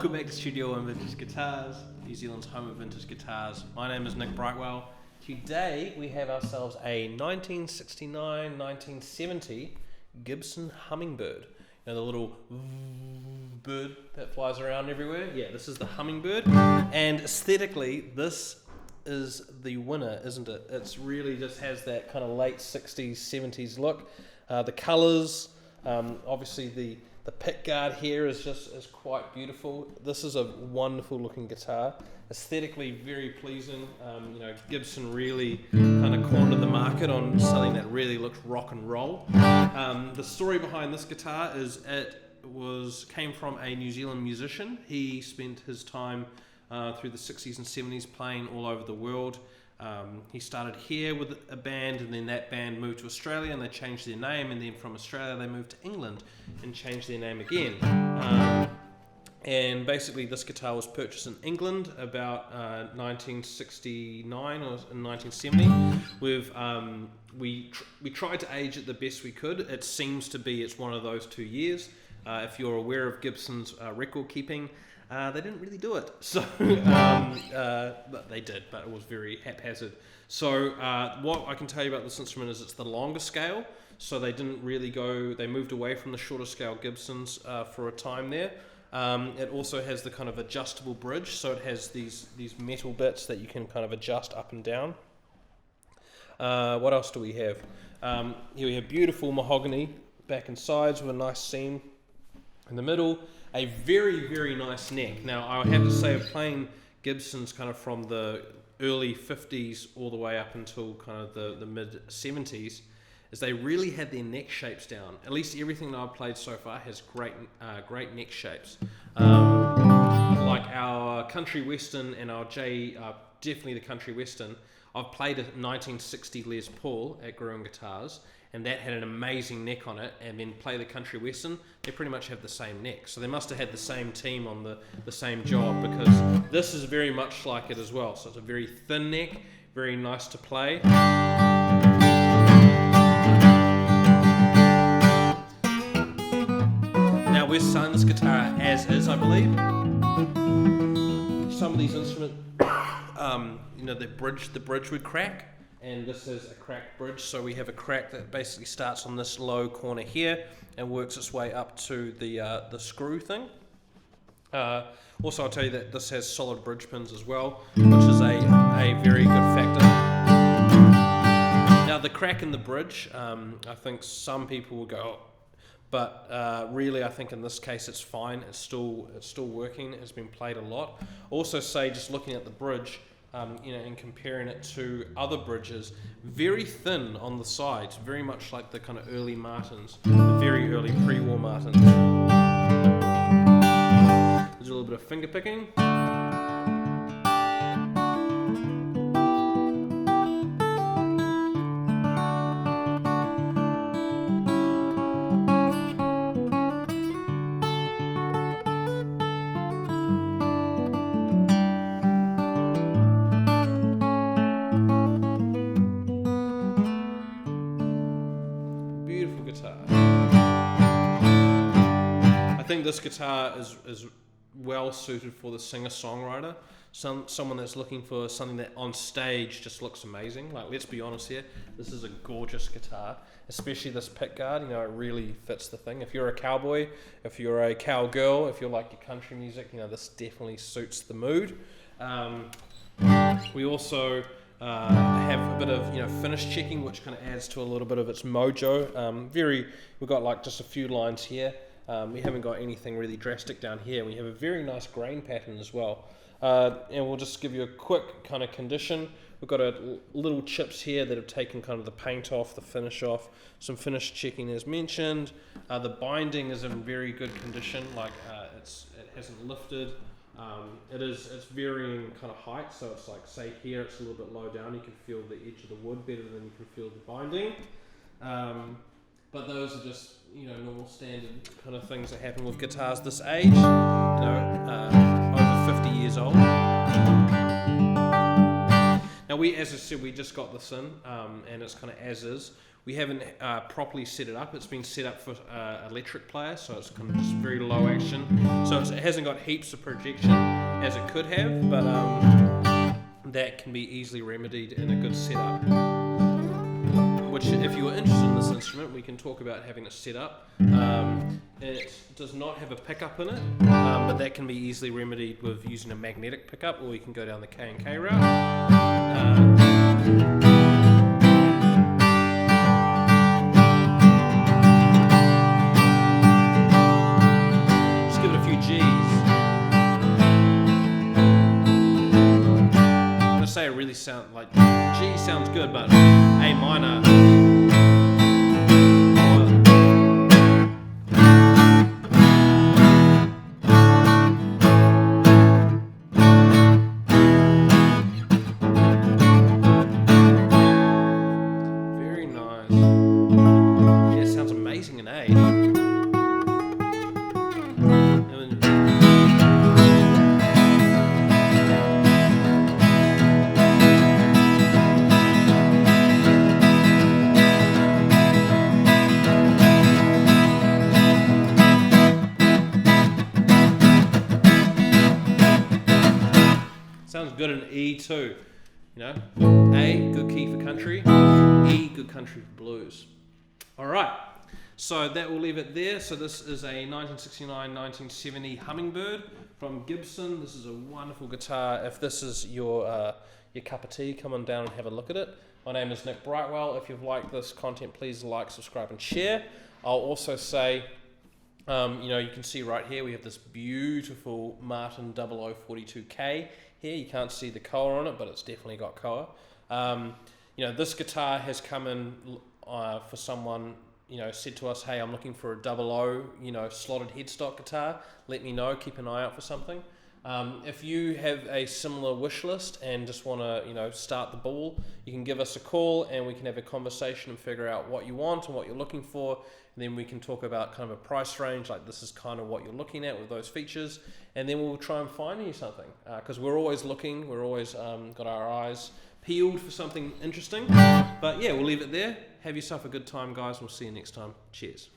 Welcome back to Studio One Vintage Guitars, New Zealand's home of vintage guitars. My name is Nick Brightwell. Today we have ourselves a 1969-1970 Gibson Hummingbird. You know, the little bird that flies around everywhere? Yeah, this is the Hummingbird. And aesthetically, this is the winner, isn't it? It's really just has that kind of late 60s, 70s look. The colours, obviously the pick guard here is quite beautiful. This is a wonderful looking guitar, aesthetically very pleasing. Gibson really kind of cornered the market on something that really looks rock and roll. The story behind this guitar is came from a New Zealand musician. He spent his time through the 60s and 70s playing all over the world. He started here with a band, and then that band moved to Australia and they changed their name, and then from Australia they moved to England and changed their name again. And basically this guitar was purchased in England about 1969 or 1970. We tried to age it the best we could. It seems to be it's one of those 2 years. If you're aware of Gibson's record keeping, they didn't really do it, so but they did, but it was very haphazard. So what I can tell you about this instrument is it's the longer scale, so they didn't really they moved away from the shorter scale Gibsons for a time there. It also has the kind of adjustable bridge, so it has these metal bits that you can kind of adjust up and down. What else do we have? Here we have beautiful mahogany back and sides with a nice seam in the middle. A very, very nice neck. Now, I have to say, playing Gibsons kind of from the early 50s all the way up until kind of the mid 70s, is they really had their neck shapes down. At least everything that I've played so far has great neck shapes. Like our Country Western and our definitely the Country Western. I've played a 1960 Les Paul at Gruen Guitars, and that had an amazing neck on it, and then play the Country Western, they pretty much have the same neck. So they must have had the same team on the same job, because this is very much like it as well. So it's a very thin neck, very nice to play. Now we're selling this guitar as is, I believe. Some of these instruments, the bridge would crack. And this is a cracked bridge, so we have a crack that basically starts on this low corner here and works its way up to the screw thing. Also, I'll tell you that this has solid bridge pins as well, which is a very good factor. Now, the crack in the bridge, I think some people will go, but really, I think in this case it's fine. It's still working. It's been played a lot. Also, say just looking at the bridge. And comparing it to other bridges, very thin on the sides, very much like the kind of early Martins, the very early pre-war Martins. There's a little bit of finger picking. I think this guitar is well suited for the singer-songwriter, someone that's looking for something that on stage just looks amazing. Like, let's be honest here, this is a gorgeous guitar, especially this pick guard. It really fits the thing. If you're a cowboy, if you're a cowgirl, if you like your country music, this definitely suits the mood. We also have a bit of finish checking, which kind of adds to a little bit of its mojo. We've got like just a few lines here. We haven't got anything really drastic down here. We have a very nice grain pattern as well. And we'll just give you a quick kind of condition. We've got little chips here that have taken kind of the paint off, the finish off, some finish checking as mentioned. The binding is in very good condition, like it hasn't lifted. It's varying kind of height, so it's like, say here it's a little bit low down, you can feel the edge of the wood better than you can feel the binding. But those are just normal standard kind of things that happen with guitars this age, over 50 years old. Now as I said, we just got this in, and it's kind of as is. We haven't properly set it up. It's been set up for electric player, so it's kind of just very low action. So it hasn't got heaps of projection as it could have, but that can be easily remedied in a good setup. Which, if you are interested in this instrument, we can talk about having it set up. It does not have a pickup in it, but that can be easily remedied with using a magnetic pickup, or you can go down the K&K route. Say it really sound like G sounds good, but A minor. Very nice. Yeah, it sounds amazing in A. Sounds good in E too, you know. A, good key for country. E, good country for blues. All right, so that will leave it there. So this is a 1969-1970 Hummingbird from Gibson. This is a wonderful guitar. If this is your cup of tea, come on down and have a look at it. My name is Nick Brightwell. If you've liked this content, please like, subscribe, and share. I'll also say, you can see right here we have this beautiful Martin 0042K. Here you can't see the color on it, but it's definitely got color. This guitar has come in for someone, said to us, hey, I'm looking for a 00, slotted headstock guitar. Let me know, keep an eye out for something. If you have a similar wish list and just want to, start the ball, you can give us a call and we can have a conversation and figure out what you want and what you're looking for. And then we can talk about kind of a price range, like this is kind of what you're looking at with those features. And then we'll try and find you something, because we're always looking, we're always got our eyes peeled for something interesting. But yeah, we'll leave it there. Have yourself a good time, guys. We'll see you next time. Cheers.